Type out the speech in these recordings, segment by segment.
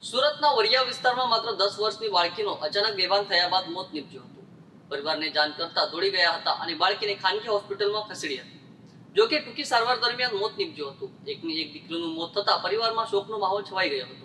સુરતના વરિયા વિસ્તારમાં માત્ર 10 વર્ષની બાળકીનો અચાનક બેભાન થયા બાદ મોત નીપજ્યું હતું. પરિવારને જાણ કરતા દોડી ગયા હતા અને બાળકીને ખાનગી હોસ્પિટલમાં ખસેડી હતી. જો કે ટૂંકી સારવાર દરમિયાન મોત નીપજ્યું હતું. એકની એક દીકરીનું મોત થતા પરિવારમાં શોકનો માહોલ છવાઈ ગયો હતો.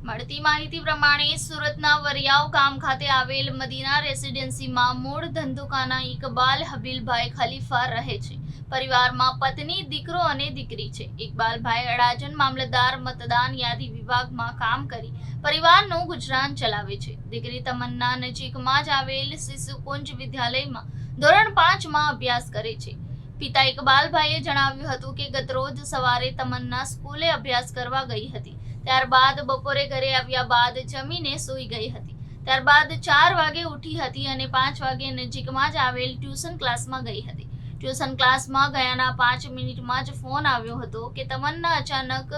મળતી માહિતી પ્રમાણે સુરતના વરિયાવ ગામ ખાતે આવેલ મદીના રેસિડેન્સીમાં મૂળ ધંધુકાના ઇકબાલ હબીલભાઈ ખલીફા રહે છે. પરિવારમાં પત્ની, દીકરો અને દીકરી છે. ઇકબાલભાઈ અડાજણ મામલતદાર મતદાન યાદી વિભાગમાં કામ કરી પરિવારનું ગુજરાન ચલાવે છે. દીકરી તમન્ના નજીકમાં જ આવેલ શિશુકુંજ વિદ્યાલયમાં ધોરણ 5માં અભ્યાસ કરે છે. પિતા ઇકબાલભાઈએ જણાવ્યું હતું કે ગતરોજ સવારે તમન્ના સ્કૂલે અભ્યાસ કરવા ગઈ હતી. ત્યારબાદ બપોરે ઘરે આવ્યા બાદ જમીને સૂઈ ગઈ હતી. ત્યારબાદ 4 વાગે ઉઠી હતી અને 5 વાગે નજીકમાં જ આવેલ ટ્યુશન ક્લાસમાં ગઈ હતી. ટ્યુશન ક્લાસમાં ગયાના 5 મિનિટમાં જ ફોન આવ્યો હતો કે તમન્ના અચાનક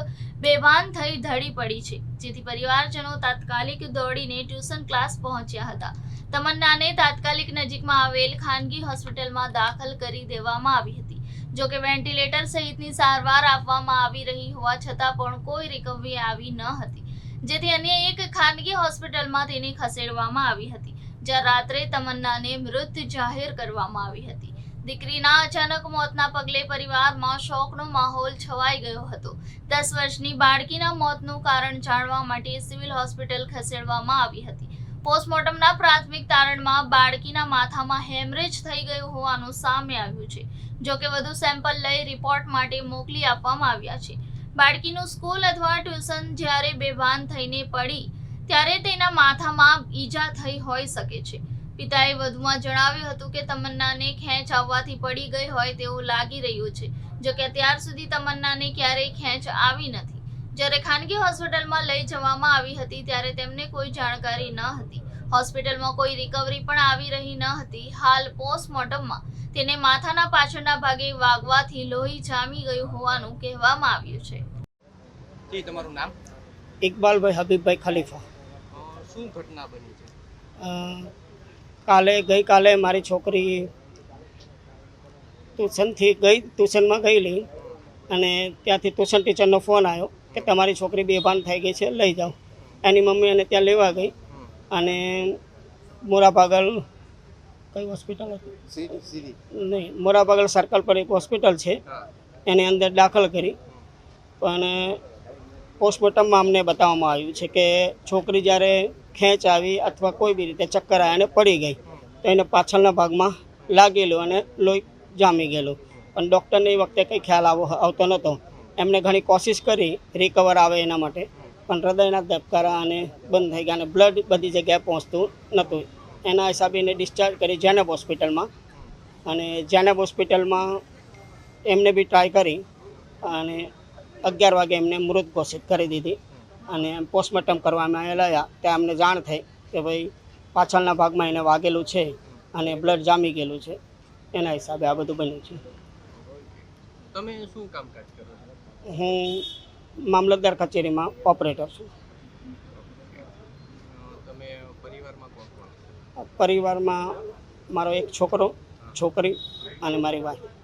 બેભાન થઈ ઢળી પડી છે, જેથી પરિવારજનો તાત્કાલિક દોડીને ટ્યુશન ક્લાસ પહોંચ્યા હતા. તમન્નાને તાત્કાલિક નજીકમાં આવેલ ખાનગી હોસ્પિટલમાં દાખલ કરી દેવામાં આવી હતી. જો કે વેન્ટિલેટર સહિતની સારવાર આપવામાં આવી રહી હોવા છતાં પણ કોઈ રિકવરી આવી ન હતી, જેથી અન્ય એક ખાનગી હોસ્પિટલમાં તેને ખસેડવામાં આવી હતી, જ્યાં રાત્રે તમન્નાને મૃત જાહેર કરવામાં આવી હતી. દીકરીના અચાનક મોતના પગલે પરિવારમાં શોકનો માહોલ છવાઈ ગયો હતો. 10 વર્ષની બાળકીના મોતનું કારણ જાણવા માટે સિવિલ હોસ્પિટલ ખસેડવામાં આવી હતી. પોસ્ટમોર્ટમના પ્રાથમિક તારણમાં બાળકીના માથામાં હેમરેજ થઈ ગયું હોવાનું સામે આવ્યું છે. જો કે વધુ સેમ્પલ લઈ રિપોર્ટ માટે મોકલી આપવામાં આવ્યા છે. બાળકીનું સ્કૂલ અથવા ટ્યુશન જ્યારે બેભાન થઈને પડી ત્યારે તેના માથામાં ઈજા થઈ હોઈ શકે છે. પિતાએ વધુમાં જણાવ્યું હતું કે તમન્નાને ખેંચ આવવાથી પડી ગઈ હોય તેવું લાગી રહ્યું છે. જો કે અત્યાર સુધી તમન્નાને ક્યારેય ખેંચ આવી નથી. જ્યારે ખાનગી હોસ્પિટલમાં લઈ જવામાં આવી હતી ત્યારે તેમને કોઈ જાણકારી ન હતી. હોસ્પિટલમાં કોઈ રિકવરી પણ આવી રહી ન હતી. હાલ પોસ્ટમોર્ટમમાં તેને માથાના પાછળના ભાગે વાગવાથી લોહી જામી ગયું હોવાનું કહેવામાં આવ્યું છે. જી, તમારું નામ? ઇકબાલભાઈ હબીબભાઈ ખલીફા. શું ઘટના બની છે? ગઈકાલે મારી છોકરી ટ્યુશનમાં ગયેલી અને ત્યાંથી ટ્યુશન ટીચરનો ફોન આવ્યો કે તમારી છોકરી બેભાન થઈ ગઈ છે, લઈ જાઓ. એની મમ્મી એને ત્યાં લેવા ગઈ અને મોરાભાગલ કઈ હોસ્પિટલ હતી? નહીં, મોરાભાગલ સર્કલ પર એક હોસ્પિટલ છે, એની અંદર દાખલ કરી. અને પોસ્ટમોર્ટમમાં અમને બતાવવામાં આવ્યું છે કે છોકરી જ્યારે ખેંચ આવી અથવા કોઈ બી રીતે ચક્કર આવ્યા અને પડી ગઈ તો એને પાછળના ભાગમાં લાગેલું અને લોહી જામી ગયેલું. પણ ડૉક્ટરને એ વખતે કંઈ ખ્યાલ આવતો નહોતો. એમણે ઘણી કોશિશ કરી રિકવર આવે એના માટે, પણ હૃદયના ધબકારા અને બંધ થઈ ગયા અને બ્લડ બધી જગ્યાએ પહોંચતું નહોતું. એના હિસાબે એને ડિસ્ચાર્જ કરી જેનેબ હોસ્પિટલમાં. અને જેનેબ હોસ્પિટલમાં એમને બી ટ્રાય કરી અને 11 વાગે એમને મૃત ઘોષિત કરી દીધી. અને પોસ્ટમોર્ટમ કરવામાં આવેલા ત્યાં અમને જાણ થઈ કે ભાઈ પાછળના ભાગમાં એને વાગેલું છે અને બ્લડ જામી ગયેલું છે. એના હિસાબે આ બધું બન્યું છે. તમે શું કામકાજ કરો છો? હું મામલતદાર કચેરીમાં ઓપરેટર છું. તમે પરિવારમાં કોણ કોણ? પરિવારમાં મારો એક છોકરો, છોકરી અને મારી વાઈફ.